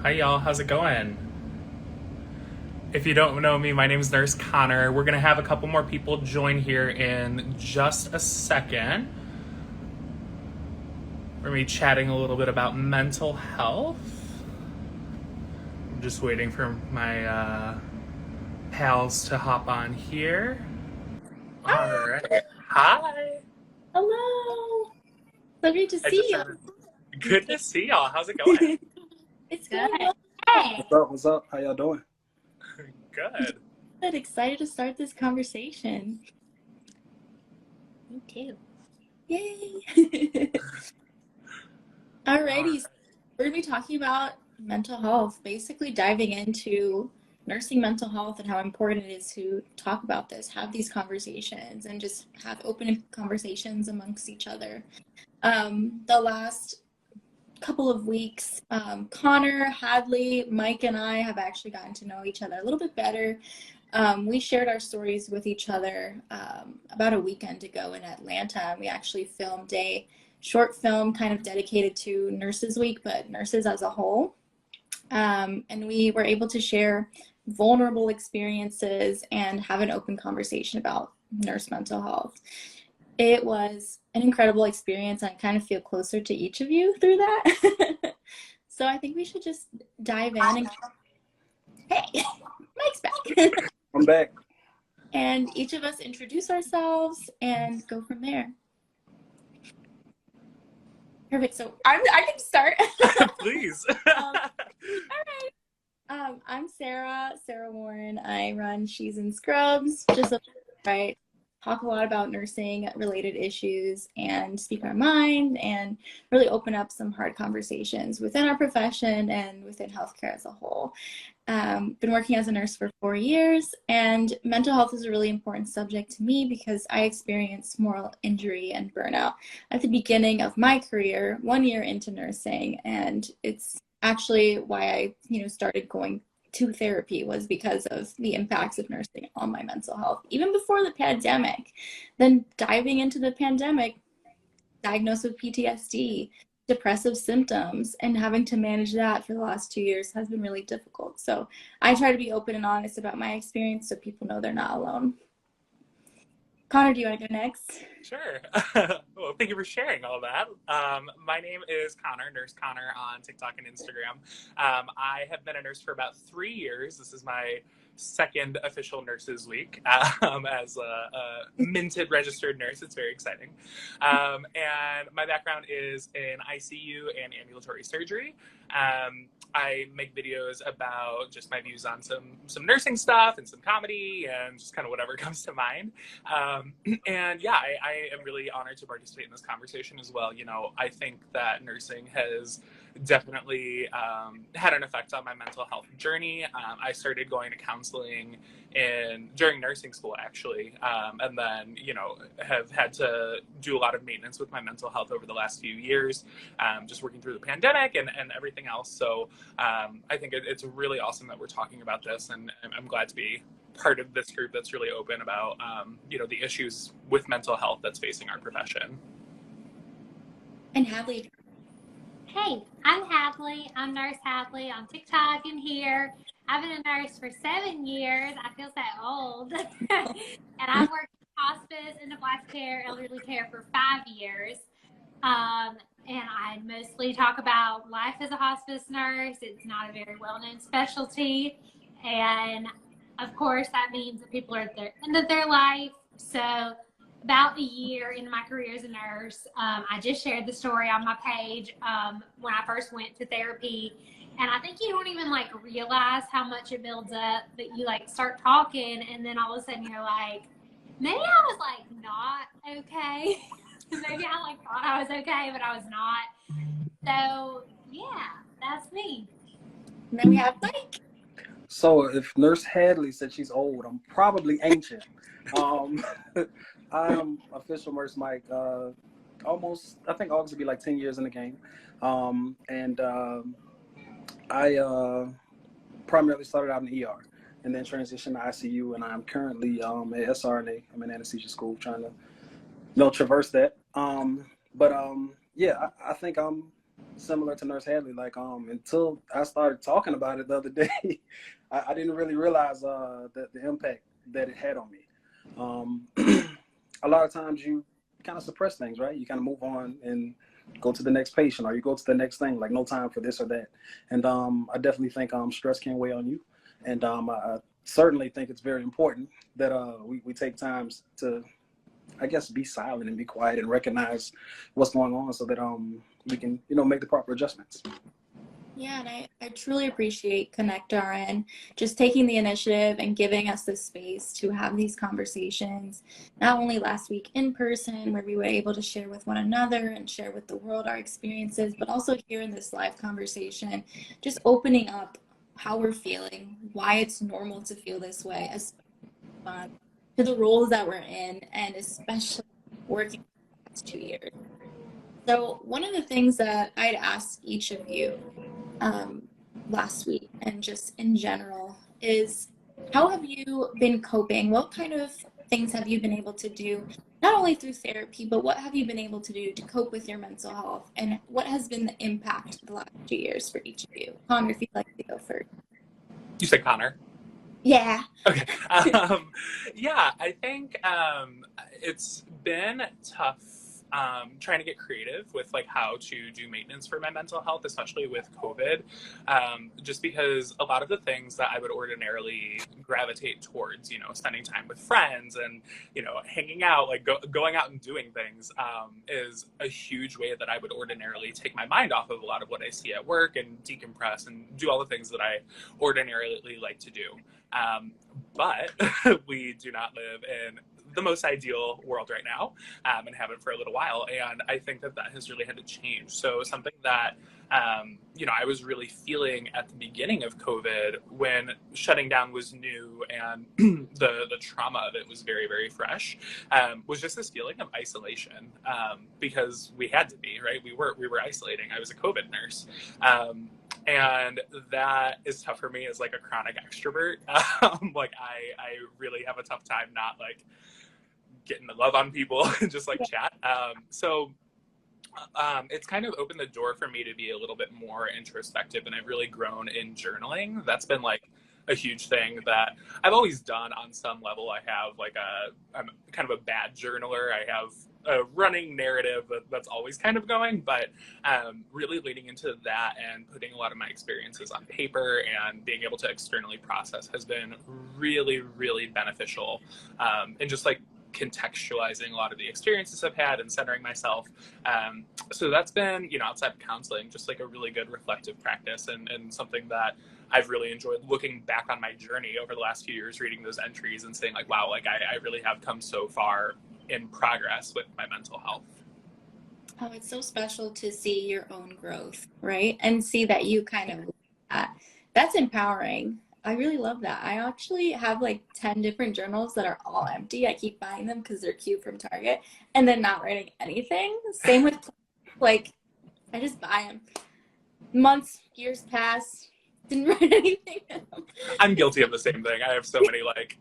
Hi y'all, how's it going? If you don't know me, my name is Nurse Connor. We're gonna have a couple more people join here in just a second. We're gonna be chatting a little bit about mental health. I'm just waiting for my pals to hop on here. All Hi. right. Hi. Hello. So great to I see just you. started. Good to see y'all. How's it going? It's Good. going well. Hey. What's up? What's up? How y'all doing? Good. Good. Excited to start this conversation. Me too. Yay. Alrighty. So we're going to be talking about mental health, basically diving into nursing mental health and how important it is to talk about this, have these conversations, and just have open conversations amongst each other. The last couple of weeks, Connor, Hadley, Mike, and I have actually gotten to know each other a little bit better. We shared our stories with each other about a weekend ago in Atlanta. We actually filmed a short film kind of dedicated to Nurses Week, but nurses as a whole. And we were able to share vulnerable experiences and have an open conversation about nurse mental health. It was an incredible experience. I kind of feel closer to each of you through that. So I think we should just dive in and hey, Mike's back. I'm back. And each of us introduce ourselves and go from there. Perfect. So I can start. Please. All right. I'm Sarah Warren. I run She's in Scrubs, just right. Talk a lot about nursing related issues and speak our mind and really open up some hard conversations within our profession and within healthcare as a whole. Been working as a nurse for 4 years, and mental health is a really important subject to me because I experienced moral injury and burnout at the beginning of my career, 1 year into nursing, and it's actually why I started going to therapy was because of the impacts of nursing on my mental health, even before the pandemic. Then diving into the pandemic, diagnosed with PTSD, depressive symptoms, and having to manage that for the last 2 years has been really difficult. So I try to be open and honest about my experience so people know they're not alone. Connor, do you want to go next? Sure. Well, thank you for sharing all that. My name is Connor, Nurse Connor on TikTok and Instagram. I have been a nurse for about 3 years. This is my second official Nurses Week as a minted registered nurse. It's very exciting. And my background is in ICU and ambulatory surgery. I make videos about just my views on some nursing stuff and some comedy and just kind of whatever comes to mind. And yeah, I am really honored to participate in this conversation as well. I think that nursing has definitely had an effect on my mental health journey. I started going to counseling during nursing school, actually, and then have had to do a lot of maintenance with my mental health over the last few years, just working through the pandemic and everything else. So I think it's really awesome that we're talking about this, and I'm glad to be part of this group that's really open about the issues with mental health that's facing our profession. And Hadley. Hey, I'm Hadley. I'm Nurse Hadley on TikTok and here. I've been a nurse for 7 years. I feel so old. And I've worked in hospice, end-of-life care, elderly care for 5 years. And I mostly talk about life as a hospice nurse. It's not a very well-known specialty. And of course, that means that people are at the end of their life. So about a year into my career as a nurse, I just shared the story on my page when I first went to therapy. And I think you don't even realize how much it builds up, that you start talking and then all of a sudden you're like, maybe I was not okay. Maybe I thought I was okay, but I was not. So yeah, that's me. And then we have Mike. So if Nurse Hadley said she's old, I'm probably ancient. I'm official Nurse Mike. I think August will be 10 years in the game. I primarily started out in the ER and then transitioned to ICU, and I'm currently at SRNA. I'm in anesthesia school trying to traverse that. Yeah, I think I'm similar to Nurse Hadley. Like until I started talking about it the other day, I didn't really realize the impact that it had on me. A lot of times you kind of suppress things, right? You kind of move on and go to the next patient, or you go to the next thing, like no time for this or that. And I definitely think stress can weigh on you. And I certainly think it's very important that we take times to, I guess, be silent and be quiet and recognize what's going on, so that we can, make the proper adjustments. Yeah, and I truly appreciate connectRN just taking the initiative and giving us the space to have these conversations, not only last week in person, where we were able to share with one another and share with the world our experiences, but also here in this live conversation, just opening up how we're feeling, why it's normal to feel this way, especially to the roles that we're in, and especially working for the past 2 years. So one of the things that I'd ask each of you last week, and just in general, is how have you been coping? What kind of things have you been able to do, not only through therapy, but what have you been able to do to cope with your mental health? And what has been the impact the last 2 years for each of you? Connor, if you'd like to go first. You said Connor? Yeah. Okay. Yeah, I think it's been tough trying to get creative with like how to do maintenance for my mental health, especially with COVID, just because a lot of the things that I would ordinarily gravitate towards, spending time with friends and, hanging out, like going out and doing things, is a huge way that I would ordinarily take my mind off of a lot of what I see at work and decompress and do all the things that I ordinarily like to do. But we do not live in the most ideal world right now, and haven't for a little while. And I think that has really had to change. So something that, I was really feeling at the beginning of COVID, when shutting down was new and the trauma of it was very, very fresh, was just this feeling of isolation, because we had to be, right? We were isolating. I was a COVID nurse. And that is tough for me as like a chronic extrovert. Like I really have a tough time not like getting the love on people and just like chat. So it's kind of opened the door for me to be a little bit more introspective, and I've really grown in journaling. That's been like a huge thing that I've always done on some level. I'm kind of a bad journaler. I have a running narrative that's always kind of going, but really leading into that and putting a lot of my experiences on paper and being able to externally process has been really, really beneficial. And just like contextualizing a lot of the experiences I've had and centering myself. So that's been, outside of counseling, just like a really good reflective practice, and something that I've really enjoyed looking back on my journey over the last few years, reading those entries and saying like, wow, like I really have come so far in progress with my mental health. Oh, it's so special to see your own growth, right? And see that you kind of, that's empowering. I really love that. I actually have like 10 different journals that are all empty. I keep buying them because they're cute from Target, and then not writing anything. Same with, like, I just buy them. Months, years pass, didn't write anything. I'm guilty of the same thing. I have so many, like,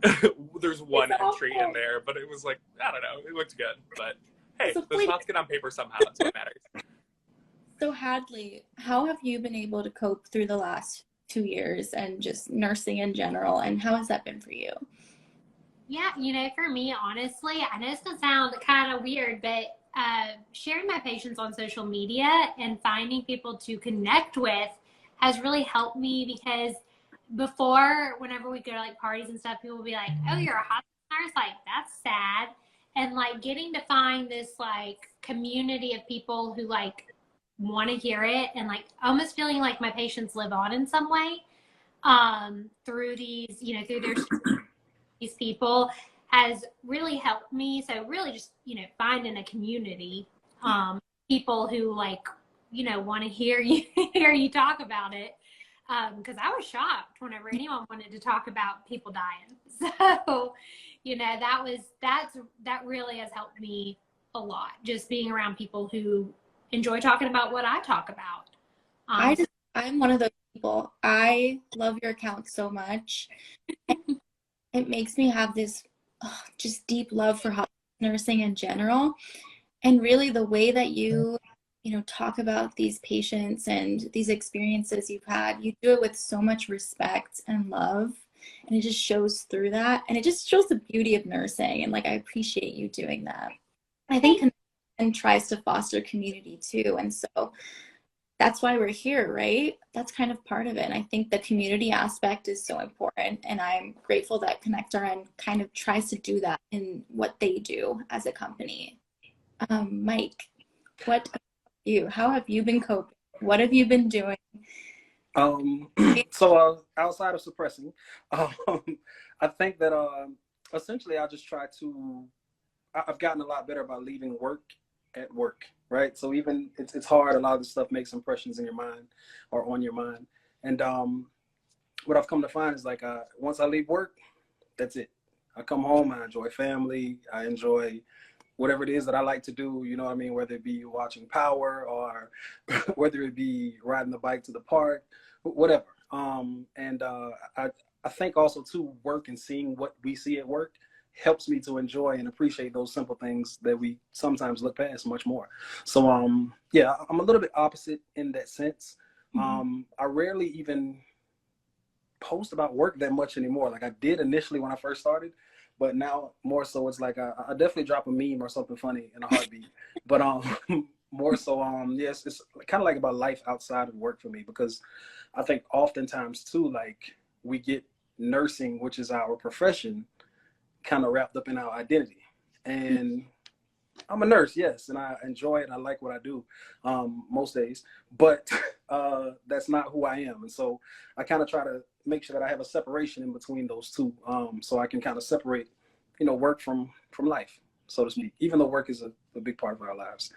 there's one It's entry awful. in there, but it was like, I don't know, it looked good. But hey, So those thoughts get on paper somehow. That's what matters. So Hadley, how have you been able to cope through the last 2 years and just nursing in general, and how has that been for you? Yeah, for me, honestly, I know it's going to sound kind of weird, but sharing my patients on social media and finding people to connect with has really helped me, because before, whenever we go to like parties and stuff, people will be like, oh, you're a hospital nurse? Like, that's sad. And like getting to find this like community of people who like want to hear it, and like almost feeling like my patients live on in some way through these, through their these people, has really helped me. So really just, finding a community, people who like, want to hear you talk about it. Because I was shocked whenever anyone wanted to talk about people dying. So, that really has helped me a lot. Just being around people who enjoy talking about what I talk about. I'm one of those people. I love your account so much. It makes me have this just deep love for nursing in general. And really the way that you talk about these patients and these experiences you've had. You do it with so much respect and love, and it just shows through that. And it just shows the beauty of nursing. And like, I appreciate you doing that. I think and tries to foster community too. And so that's why we're here, right? That's kind of part of it. And I think the community aspect is so important. And I'm grateful that connectRN kind of tries to do that in what they do as a company. Mike, what about you? How have you been coping? What have you been doing? So outside of suppressing, I think that essentially I just try to, I've gotten a lot better about leaving work at work, right? So even it's hard. A lot of the stuff makes impressions in your mind or on your mind. And what I've come to find is like once I leave work, that's it. I come home, I enjoy family, I enjoy whatever it is that I like to do, you know what I mean? Whether it be watching Power or whether it be riding the bike to the park, whatever. I think also too, work and seeing what we see at work helps me to enjoy and appreciate those simple things that we sometimes look past much more. So yeah, I'm a little bit opposite in that sense. I rarely even post about work that much anymore. Like I did initially when I first started, but now more so it's like I definitely drop a meme or something funny in a heartbeat. But more so yes, it's kind of like about life outside of work for me, because I think oftentimes too, like we get nursing, which is our profession, kind of wrapped up in our identity. And I'm a nurse, yes, and I enjoy it. I like what I do most days, but that's not who I am. And so I kind of try to make sure that I have a separation in between those two, so I can kind of separate, work from life, so to speak, even though work is a big part of our lives.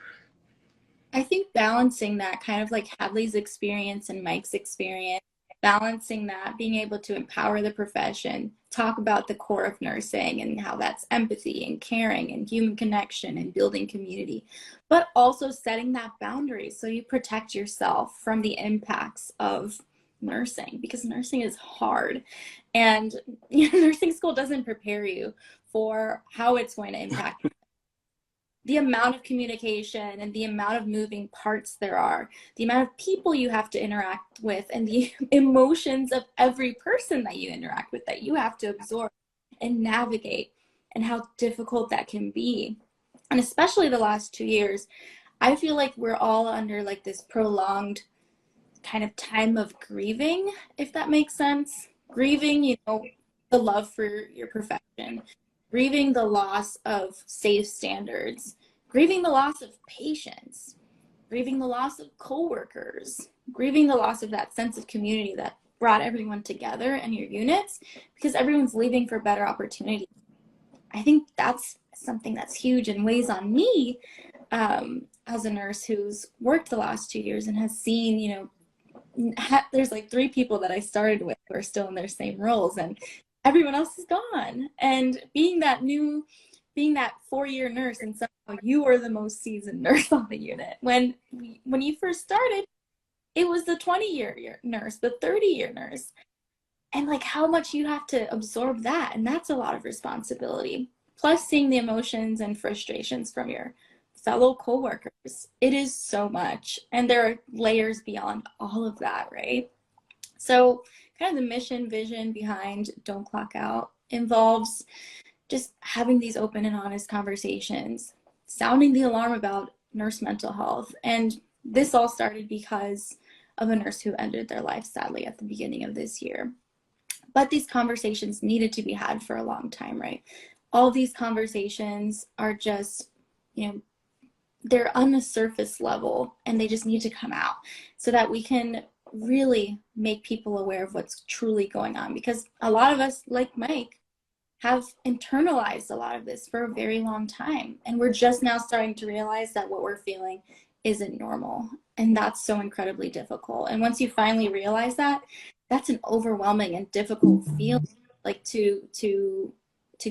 I think balancing that, kind of like Hadley's experience and Mike's experience, balancing that, being able to empower the profession, talk about the core of nursing and how that's empathy and caring and human connection and building community, but also setting that boundary so you protect yourself from the impacts of nursing, because nursing is hard, and nursing school doesn't prepare you for how it's going to impact the amount of communication and the amount of moving parts there are, the amount of people you have to interact with, and the emotions of every person that you interact with that you have to absorb and navigate, and how difficult that can be. And especially the last 2 years, I feel like we're all under like this prolonged kind of time of grieving, if that makes sense. Grieving, the love for your profession, grieving the loss of safe standards, grieving the loss of patients, grieving the loss of coworkers, grieving the loss of that sense of community that brought everyone together in your units, because everyone's leaving for better opportunities. I think that's something that's huge and weighs on me as a nurse who's worked the last 2 years and has seen, there's like 3 people that I started with who are still in their same roles, and everyone else is gone. And being that 4-year nurse, and somehow you are the most seasoned nurse on the unit. When you first started, it was the 20-year nurse, the 30-year nurse. And like how much you have to absorb that. And that's a lot of responsibility. Plus seeing the emotions and frustrations from your fellow coworkers. It is so much. And there are layers beyond all of that, right? So kind of the mission vision behind Don't Clock Out involves just having these open and honest conversations, sounding the alarm about nurse mental health. And this all started because of a nurse who ended their life, sadly, at the beginning of this year. But these conversations needed to be had for a long time, right? All these conversations are just, they're on the surface level, and they just need to come out so that we can really make people aware of what's truly going on. Because a lot of us, like Mike, have internalized a lot of this for a very long time. And we're just now starting to realize that what we're feeling isn't normal. And that's so incredibly difficult. And once you finally realize that, that's an overwhelming and difficult feeling, like to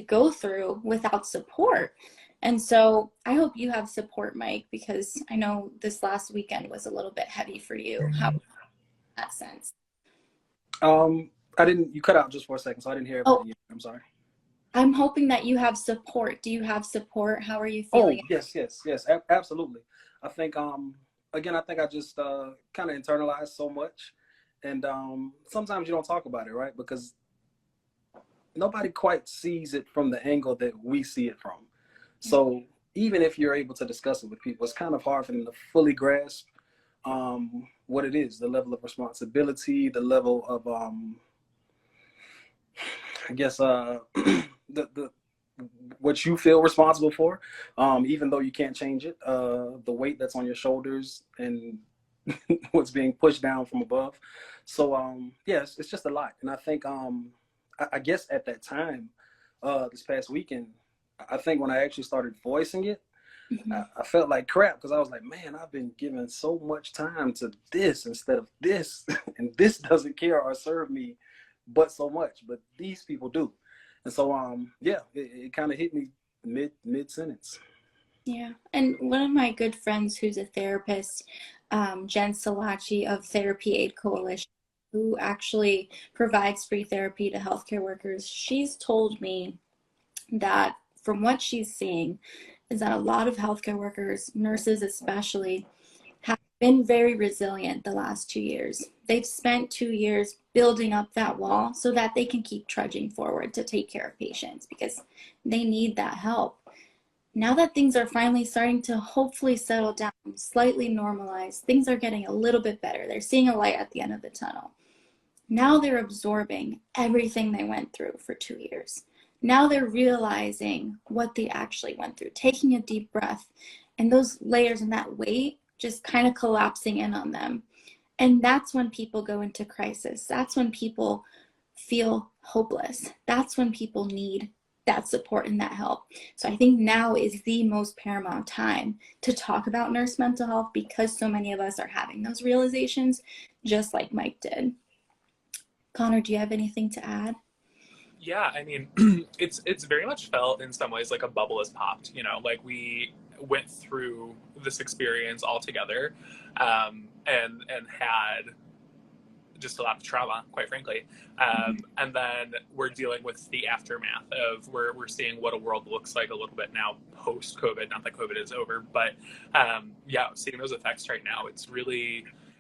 go through without support. And so I hope you have support, Mike, because I know this last weekend was a little bit heavy for you. How in that sense? You cut out just for a second, so I didn't hear everything. I'm sorry. I'm hoping that you have support. Do you have support? How are you feeling? Oh, yes, absolutely. I think again, I think I just kind of internalized so much, and sometimes you don't talk about it, right? Because nobody quite sees it from the angle that we see it from. So even if you're able to discuss it with people, it's kind of hard for them to fully grasp what it is, the level of responsibility, the level of, I guess, the what you feel responsible for, even though you can't change it, the weight that's on your shoulders and what's being pushed down from above. So yeah, it's just a lot. And I think I guess at that time, this past weekend, I think when I actually started voicing it, I felt like crap because I was like, man, I've been giving so much time to this instead of this, and this doesn't care or serve me, but so much. But these people do, and so yeah, it kind of hit me mid sentence. Yeah. And one of my good friends who's a therapist, Jen Salachi of Therapy Aid Coalition, who actually provides free therapy to healthcare workers, she's told me that from what she's seeing is that a lot of healthcare workers, nurses especially, have been very resilient the last 2 years. They've spent 2 years building up that wall so that they can keep trudging forward to take care of patients because they need that help. Now that things are finally starting to hopefully settle down, slightly normalize, things are getting a little bit better. They're seeing a light at the end of the tunnel. Now they're absorbing everything they went through for 2 years. Now they're realizing what they actually went through, taking a deep breath, and those layers and that weight just kind of collapsing in on them. And that's when people go into crisis. That's when people feel hopeless. That's when people need that support and that help. So I think now is the most paramount time to talk about nurse mental health because so many of us are having those realizations, just like Mike did. Connor, do you have anything to add? Yeah, I mean, it's very much felt in some ways like a bubble has popped. You know, like we went through this experience all together, and had just a lot of trauma, quite frankly. And then we're dealing with the aftermath of we're seeing what a world looks like a little bit now post COVID. Not that COVID is over, but yeah, seeing those effects right now,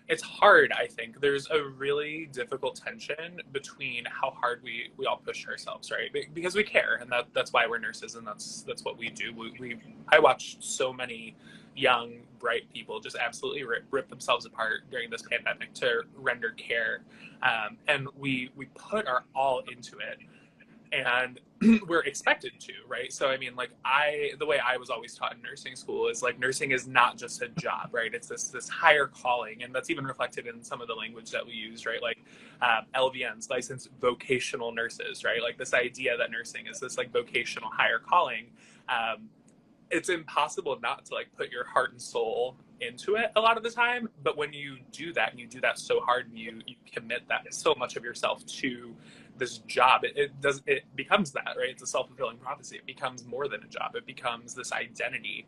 it's hard. I think there's a really difficult tension between how hard we all push ourselves, right? Because we care, and that's why we're nurses, and that's what we do. I watched so many young, bright people just absolutely rip themselves apart during this pandemic to render care, and we put our all into it, and we're expected to, right? So I mean, like the way I was always taught in nursing school is like nursing is not just a job, right? It's this higher calling, and that's even reflected in some of the language that we use, right? Like LVNs, licensed vocational nurses, right? Like this idea that nursing is this like vocational higher calling. It's impossible not to like put your heart and soul into it a lot of the time, but when you do that and you do that so hard and you commit that so much of yourself to this job, it becomes that, right? It's a self-fulfilling prophecy. It becomes more than a job. It becomes this identity,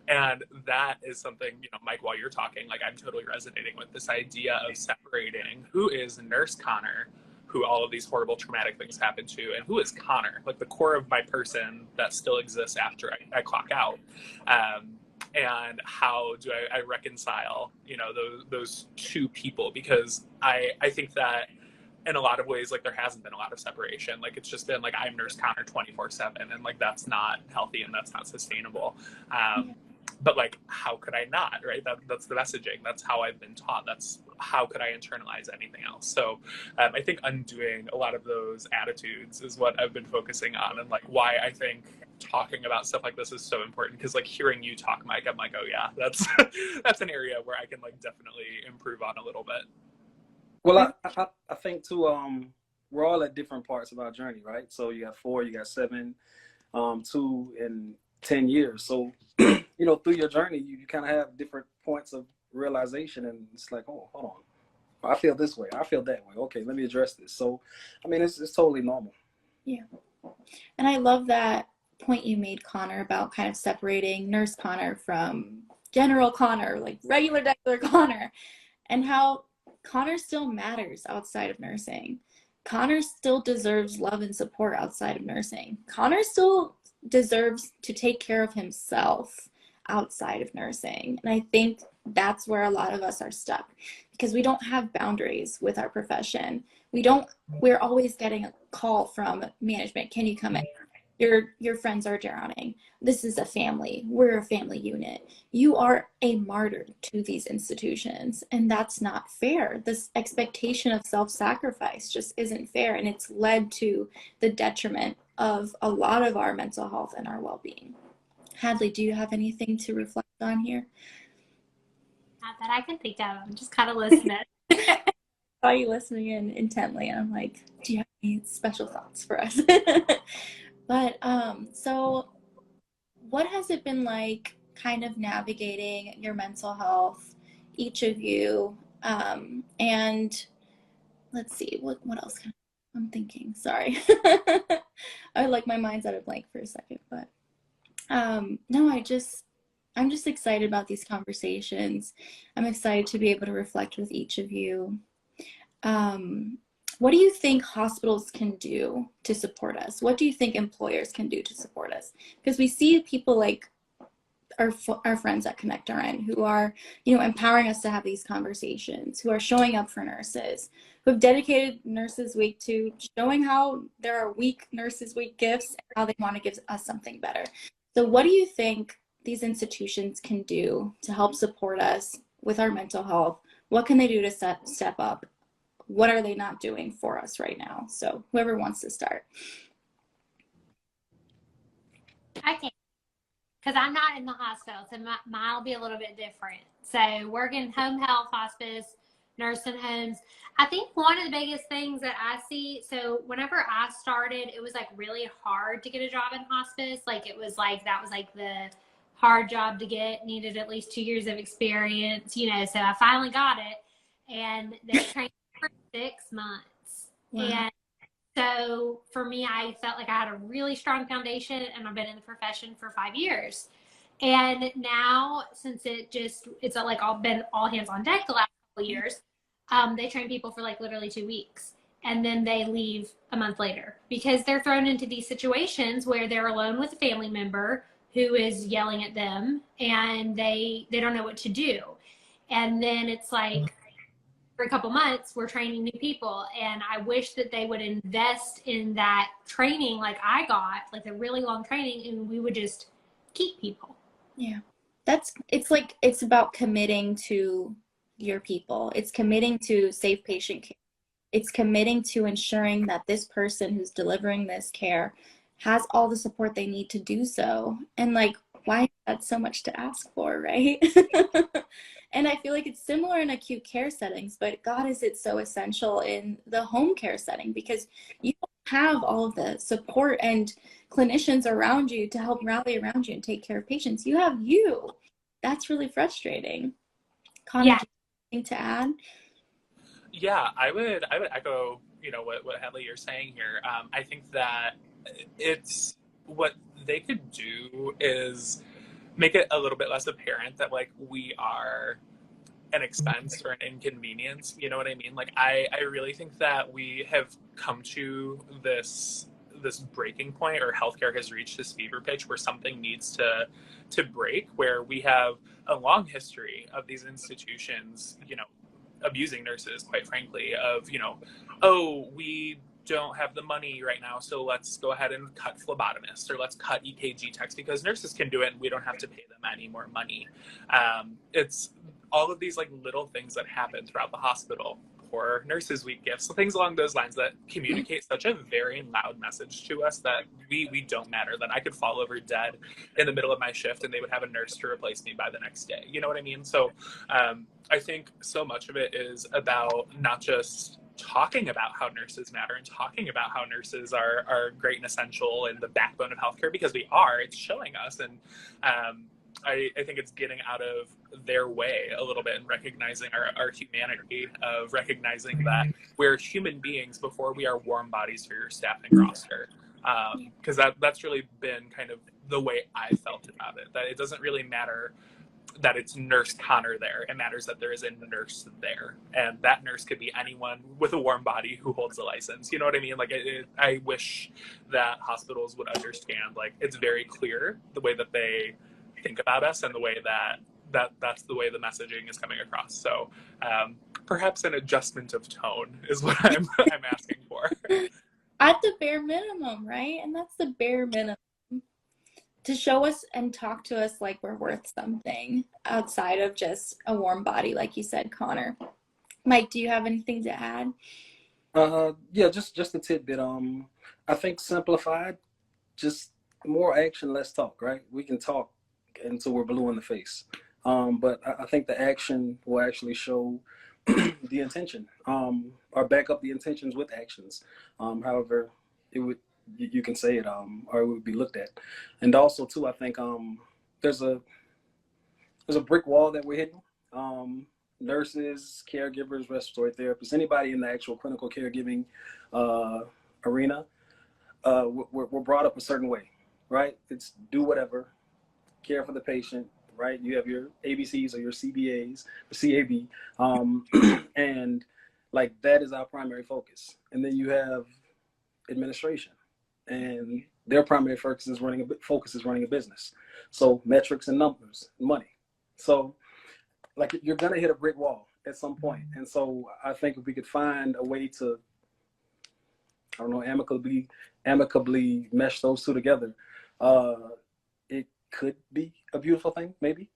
and that is something, you know, Mike, while you're talking, like I'm totally resonating with this idea of separating who is Nurse Connor, who all of these horrible traumatic things happen to, and who is Connor, like the core of my person that still exists after I clock out. And how do I reconcile, you know, those two people? Because I think that in a lot of ways, like there hasn't been a lot of separation. Like it's just been like I'm Nurse Connor 24/7, and like that's not healthy and that's not sustainable. But like, how could I not, right? That's the messaging. That's how I've been taught. That's how could I internalize anything else? So I think undoing a lot of those attitudes is what I've been focusing on, and like why I think talking about stuff like this is so important. Because like hearing you talk, Mike, I'm like, oh yeah, that's that's an area where I can like definitely improve on a little bit. Well, I think too, we're all at different parts of our journey, right? So you got 4, you got 7, 2, and 10 years. So, you know, through your journey, you kind of have different points of realization, and it's like, oh, hold on, I feel this way, I feel that way. Okay, let me address this. So, I mean, it's totally normal. Yeah. And I love that point you made, Connor, about kind of separating Nurse Connor from General Connor, like regular Connor, and how Connor still matters outside of nursing. Connor still deserves love and support outside of nursing. Connor still deserves to take care of himself outside of nursing. And I think that's where a lot of us are stuck, because we don't have boundaries with our profession. We're always getting a call from management. Can you come in? Your friends are drowning. This is a family. We're a family unit. You are a martyr to these institutions, and that's not fair. This expectation of self-sacrifice just isn't fair, and it's led to the detriment of a lot of our mental health and our well-being. Hadley, do you have anything to reflect on here? Not that I can think of. I'm just kind of listening. I saw you listening in intently, and I'm like, do you have any special thoughts for us? But so what has it been like kind of navigating your mental health, each of you? And let's see, what else I'm thinking, sorry. I like my mind's at a blank for a second, but no, I'm just excited about these conversations. I'm excited to be able to reflect with each of you. What do you think hospitals can do to support us? What do you think employers can do to support us? Because we see people like our friends at connectRN who are, empowering us to have these conversations, who are showing up for nurses, who have dedicated Nurses Week to showing how there are weak Nurses Week gifts and how they want to give us something better. So what do you think these institutions can do to help support us with our mental health? What can they do to step up? What are they not doing for us right now? So whoever wants to start. I can, because I'm not in the hospital, so mine will be a little bit different. So working home health, hospice, nursing homes. I think one of the biggest things that I see, so whenever I started, it was like really hard to get a job in hospice. Like it was like, that was like the hard job to get, needed at least 2 years of experience, so I finally got it, and they trained for 6 months. Wow. And so for me, I felt like I had a really strong foundation, and I've been in the profession for 5 years. And now, since it's like been all hands on deck the last couple of years, they train people for like literally 2 weeks, and then they leave a month later because they're thrown into these situations where they're alone with a family member who is yelling at them, and they don't know what to do. And then it's like, for a couple months, we're training new people, and I wish that they would invest in that training like I got, like a really long training, and we would just keep people. Yeah, it's about committing to your people. It's committing to safe patient care. It's committing to ensuring that this person who's delivering this care has all the support they need to do so. And like, why is that so much to ask for, right? And I feel like it's similar in acute care settings, but God, is it so essential in the home care setting, because you don't have all of the support and clinicians around you to help rally around you and take care of patients. You have you. That's really frustrating. Connor, Yeah. do you have anything to add? Yeah, I would echo, what Hadley, you're saying here. I think that it's what they could do is make it a little bit less apparent that like we are an expense or an inconvenience. You know what I mean? Like I really think that we have come to this breaking point, or healthcare has reached this fever pitch where something needs to break, where we have a long history of these institutions, abusing nurses, quite frankly, of, oh, we don't have the money right now, so let's go ahead and cut phlebotomists, or let's cut EKG techs because nurses can do it and we don't have to pay them any more money. It's all of these like little things that happen throughout the hospital, poor Nurses Week gifts, things along those lines that communicate such a very loud message to us that we don't matter, that I could fall over dead in the middle of my shift and they would have a nurse to replace me by the next day. You know what I mean? So I think so much of it is about not just talking about how nurses matter and talking about how nurses are great and essential and the backbone of healthcare, because we are. It's showing us, and I think it's getting out of their way a little bit and recognizing our humanity, of recognizing that we're human beings before we are warm bodies for your staffing roster. Because that's really been kind of the way I felt about it, that it doesn't really matter that it's Nurse Connor there. It matters that there is a nurse there, and that nurse could be anyone with a warm body who holds a license. You know what I mean? Like, I wish that hospitals would understand, like, it's very clear the way that they think about us and the way that that's the way the messaging is coming across. So perhaps an adjustment of tone is what I'm asking for. At the bare minimum, right? And that's the bare minimum, to show us and talk to us like we're worth something outside of just a warm body, like you said, Connor. Mike, do you have anything to add? Yeah, just a tidbit. I think simplified, just more action, less talk, right? We can talk until we're blue in the face. But I think the action will actually show the intention, or back up the intentions with actions. However, it would you can say it, or it would be looked at. And also too, I think there's a brick wall that we're hitting. Nurses, caregivers, respiratory therapists, anybody in the actual clinical caregiving arena, we're brought up a certain way, right? It's do whatever, care for the patient, right? You have your ABCs or your CBAs, or CAB, and like that is our primary focus. And then you have administration, and their primary focus is running a business. So metrics and numbers, and money. So like you're gonna hit a brick wall at some point. And so I think if we could find a way to, I don't know, amicably mesh those two together, it could be a beautiful thing, maybe.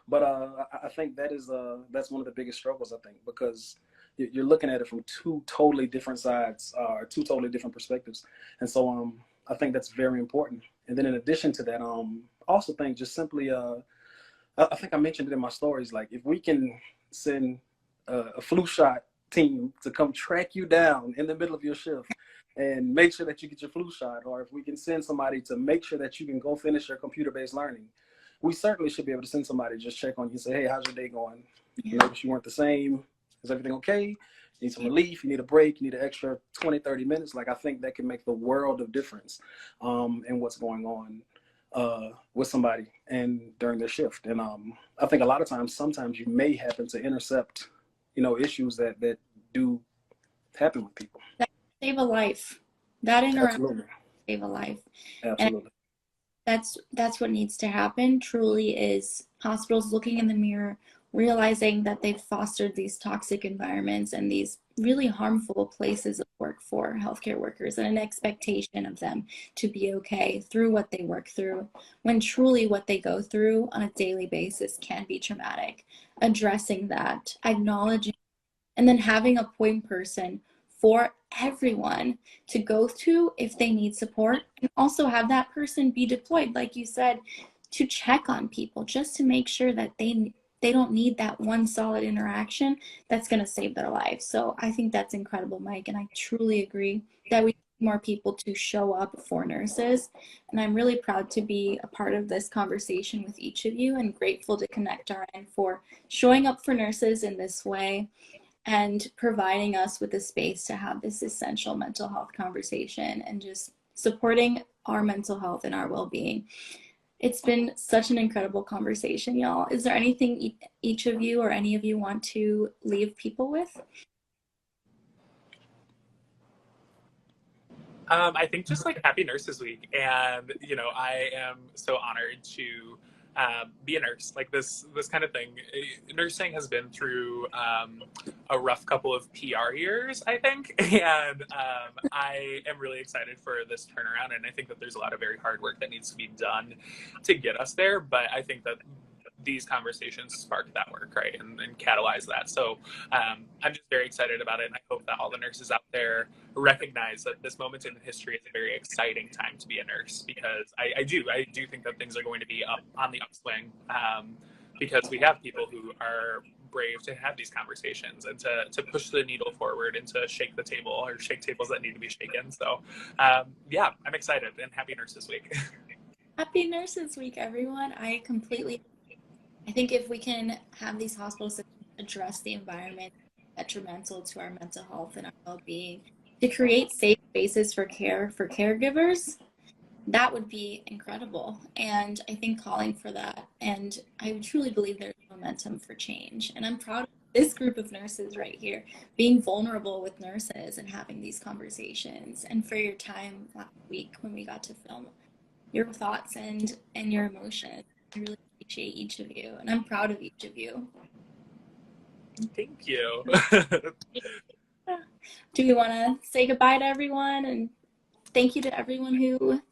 But I think that's one of the biggest struggles, I think, because you're looking at it from two totally different sides, two totally different perspectives. And so I think that's very important. And then in addition to that, I also think just simply, I think I mentioned it in my stories, like if we can send a flu shot team to come track you down in the middle of your shift and make sure that you get your flu shot, or if we can send somebody to make sure that you can go finish your computer-based learning, we certainly should be able to send somebody to just check on you and say, hey, how's your day going? You notice you weren't the same. Is everything okay? You need some relief, you need a break, you need an extra 20, 30 minutes. Like I think that can make the world of difference in what's going on with somebody and during their shift. And I think a lot of times, sometimes you may happen to intercept, issues that do happen with people. That save a life. That interaction Absolutely. save a life. Absolutely. And that's what needs to happen, truly, is hospitals looking in the mirror, realizing that they've fostered these toxic environments and these really harmful places of work for healthcare workers, and an expectation of them to be okay through what they work through, when truly what they go through on a daily basis can be traumatic. Addressing that, acknowledging, and then having a point person for everyone to go to if they need support, and also have that person be deployed, like you said, to check on people, just to make sure that they don't need that one solid interaction that's going to save their life. So I think that's incredible, Mike, and I truly agree that we need more people to show up for nurses. And I'm really proud to be a part of this conversation with each of you, and grateful to connectRN for showing up for nurses in this way and providing us with a space to have this essential mental health conversation and just supporting our mental health and our well-being. It's been such an incredible conversation, y'all. Is there anything each of you or any of you want to leave people with? I think just like Happy Nurses Week, and I am so honored to be a nurse. Like this kind of thing. Nursing has been through a rough couple of PR years, I think, and I am really excited for this turnaround. And I think that there's a lot of very hard work that needs to be done to get us there. But I think that these conversations spark that work, right, and catalyze that. So I'm just very excited about it, and I hope that all the nurses out there recognize that this moment in history is a very exciting time to be a nurse, because I do think that things are going to be up on the upswing, because we have people who are brave to have these conversations and to push the needle forward and to shake the table, or shake tables that need to be shaken. So yeah, I'm excited, and Happy Nurses Week. Happy Nurses Week, everyone. I think if we can have these hospitals address the environment detrimental to our mental health and our well-being, to create safe spaces for caregivers, that would be incredible. And I think calling for that, and I truly believe there's momentum for change. And I'm proud of this group of nurses right here, being vulnerable with nurses and having these conversations, and for your time last week when we got to film your thoughts and your emotions. I really appreciate each of you, and I'm proud of each of you. Thank you. Do we want to say goodbye to everyone? And thank you to everyone who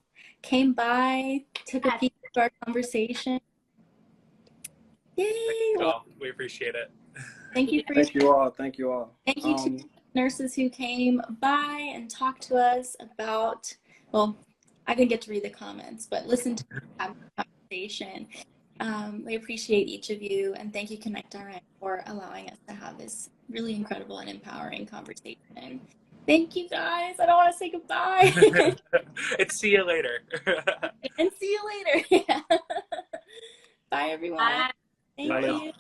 came by, took a peek into our conversation. Yay! Well, we appreciate it. Thank you for Thank you all. Thank you all. Thank you to nurses who came by and talked to us about, well, I didn't get to read the comments, but listen to the conversation. We appreciate each of you, and thank you, connectRN, for allowing us to have this really incredible and empowering conversation. Thank you, guys. I don't want to say goodbye. It's see you later. And see you later. Bye, everyone. Bye. Thank Bye. you.